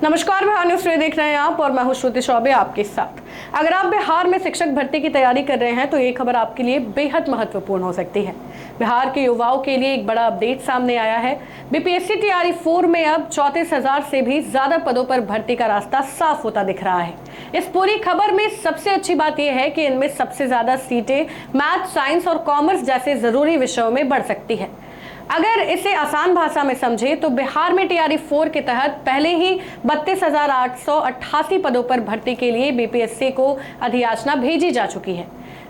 नमस्कार, बिहार न्यूज देख रहे हैं आप और मैं हूं श्रुति चौबे आपके साथ। अगर आप बिहार में शिक्षक भर्ती की तैयारी कर रहे हैं तो ये खबर आपके लिए बेहद महत्वपूर्ण हो सकती है। बिहार के युवाओं के लिए एक बड़ा अपडेट सामने आया है। बीपीएससी तैयारी 4 में अब 34,000 से भी ज्यादा पदों पर भर्ती का रास्ता साफ होता दिख रहा है। इस पूरी खबर में सबसे अच्छी बात यह है कि इनमें सबसे ज्यादा सीटें मैथ, साइंस और कॉमर्स जैसे जरूरी विषयों में बढ़ सकती है। अगर इसे आसान भाषा में समझे तो बिहार में तैयारी 4 के तहत पहले ही 32,888 पदों पर भर्ती के लिए बीपीएससी को अधियाचना भेजी जा चुकी है।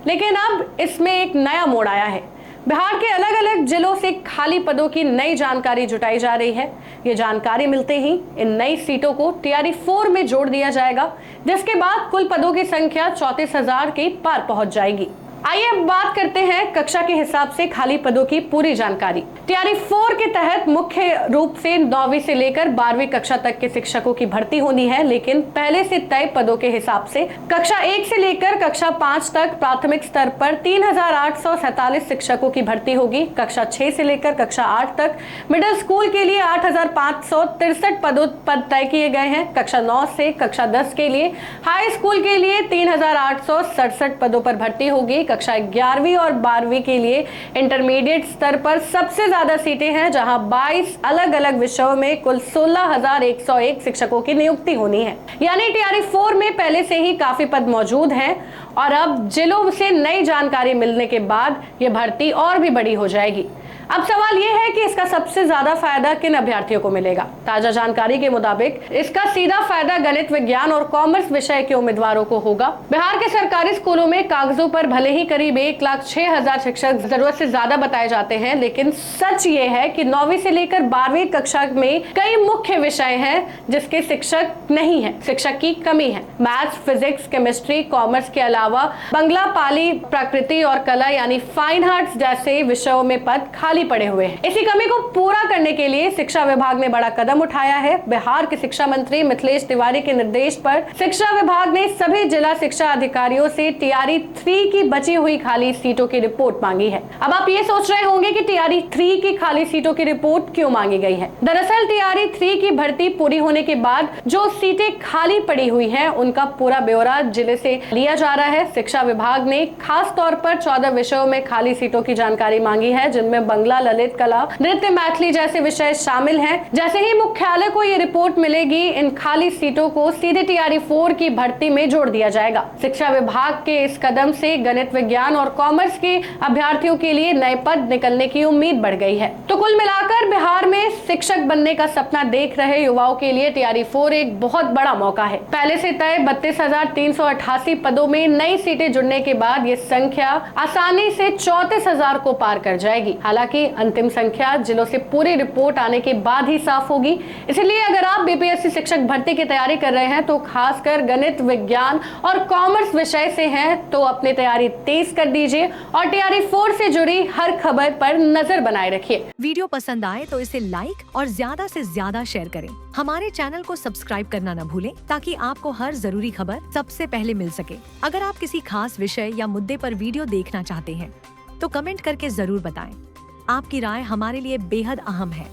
लेकिन अब इसमें एक नया मोड़ आया है। बिहार के अलग अलग जिलों से खाली पदों की नई जानकारी जुटाई जा रही है। ये जानकारी मिलते ही इन नई सीटों को तैयारी 4 में जोड़ दिया जाएगा, जिसके बाद कुल पदों की संख्या 34,000 के पार पहुंच जाएगी। आइए अब बात करते हैं कक्षा के हिसाब से खाली पदों की पूरी जानकारी। तैयारी 4 के तहत मुख्य रूप से 9वीं से लेकर 12वीं कक्षा तक के शिक्षकों की भर्ती होनी है, लेकिन पहले से तय पदों के हिसाब से कक्षा 1 से लेकर कक्षा 5 तक प्राथमिक स्तर पर 3,847 शिक्षकों की भर्ती होगी। कक्षा 6 से लेकर कक्षा 8 तक मिडिल स्कूल के लिए 8,563 पद तय किए गए हैं। कक्षा 9 से कक्षा 10 के लिए हाई स्कूल के लिए 3,867 पदों पर भर्ती होगी। कक्षा 11वीं और 12वीं के लिए इंटरमीडिएट स्तर पर सबसे ज्यादा सीटें हैं, जहां 22 अलग अलग विषयों में कुल 16,101 शिक्षकों की नियुक्ति होनी है। यानी तैयारी 4 में पहले से ही काफी पद मौजूद हैं और अब जिलों से नई जानकारी मिलने के बाद यह भर्ती और भी बड़ी हो जाएगी। अब सवाल यह है कि इसका सबसे ज्यादा फायदा किन अभ्यर्थियों को मिलेगा। ताजा जानकारी के मुताबिक इसका सीधा फायदा गणित, विज्ञान और कॉमर्स विषय के उम्मीदवारों को होगा। बिहार के सरकारी स्कूलों में कागजों पर भले ही करीब 1,06,000 शिक्षक जरूरत से ज्यादा बताए जाते हैं, लेकिन सच ये है कि 9वीं से लेकर 12वीं कक्षा में कई मुख्य विषय हैं जिसके शिक्षक नहीं है, शिक्षक की कमी है। मैथ्स, फिजिक्स, केमिस्ट्री, कॉमर्स के अलावा बंगला, पाली, प्रकृति और कला यानी फाइन आर्ट्स जैसे विषयों में पद खाली पड़े हुए हैं। इसी कमी को पूरा करने के लिए शिक्षा विभाग ने बड़ा कदम उठाया है। बिहार के शिक्षा मंत्री मिथिलेश तिवारी के निर्देश पर शिक्षा विभाग ने सभी जिला शिक्षा अधिकारियों से तैयारी 3 की बची हुई खाली सीटों की रिपोर्ट मांगी है। अब आप ये सोच रहे होंगे कि तैयारी 3 की खाली सीटों की रिपोर्ट क्यों मांगी गई है। दरअसल तैयारी 3 की भर्ती पूरी होने के बाद जो सीटें खाली पड़ी हुई है उनका पूरा ब्यौरा जिले से लिया जा रहा है। शिक्षा विभाग ने खास तौर पर 14 विषयों में खाली सीटों की जानकारी मांगी है, जिनमें बंगला, ललित कला, नृत्य, मैथिली जैसे विषय शामिल हैं। जैसे ही मुख्यालय को ये रिपोर्ट मिलेगी, इन खाली सीटों को सीधे तैयारी 4 की भर्ती में जोड़ दिया जाएगा। शिक्षा विभाग के इस कदम से गणित, विज्ञान और कॉमर्स के अभ्यर्थियों के लिए नए पद निकलने की उम्मीद बढ़ गई है। तो कुल मिलाकर बिहार में शिक्षक बनने का सपना देख रहे युवाओं के लिए तैयारी 4 एक बहुत बड़ा मौका है। पहले से तय 32,388 पदों में नई सीटें जुड़ने के बाद ये संख्या आसानी से 34,000 को पार कर जाएगी। हालांकि अंतिम संख्या जिलों से पूरी रिपोर्ट आने के बाद ही साफ होगी। इसलिए अगर आप बीपीएससी शिक्षक भर्ती की तैयारी कर रहे हैं तो खासकर गणित, विज्ञान और कॉमर्स विषय से हैं तो अपनी तैयारी तेज कर दीजिए और तैयारी 4 से जुड़ी हर खबर पर नजर बनाए रखिए। वीडियो पसंद आए तो इसे लाइक और ज्यादा से ज्यादा शेयर करें। हमारे चैनल को सब्सक्राइब करना न भूलें ताकि आपको हर जरूरी खबर सबसे पहले मिल सके। अगर आप किसी खास विषय या मुद्दे पर वीडियो देखना चाहते हैं तो कमेंट करके जरूर बताएं। आपकी राय हमारे लिए बेहद अहम है।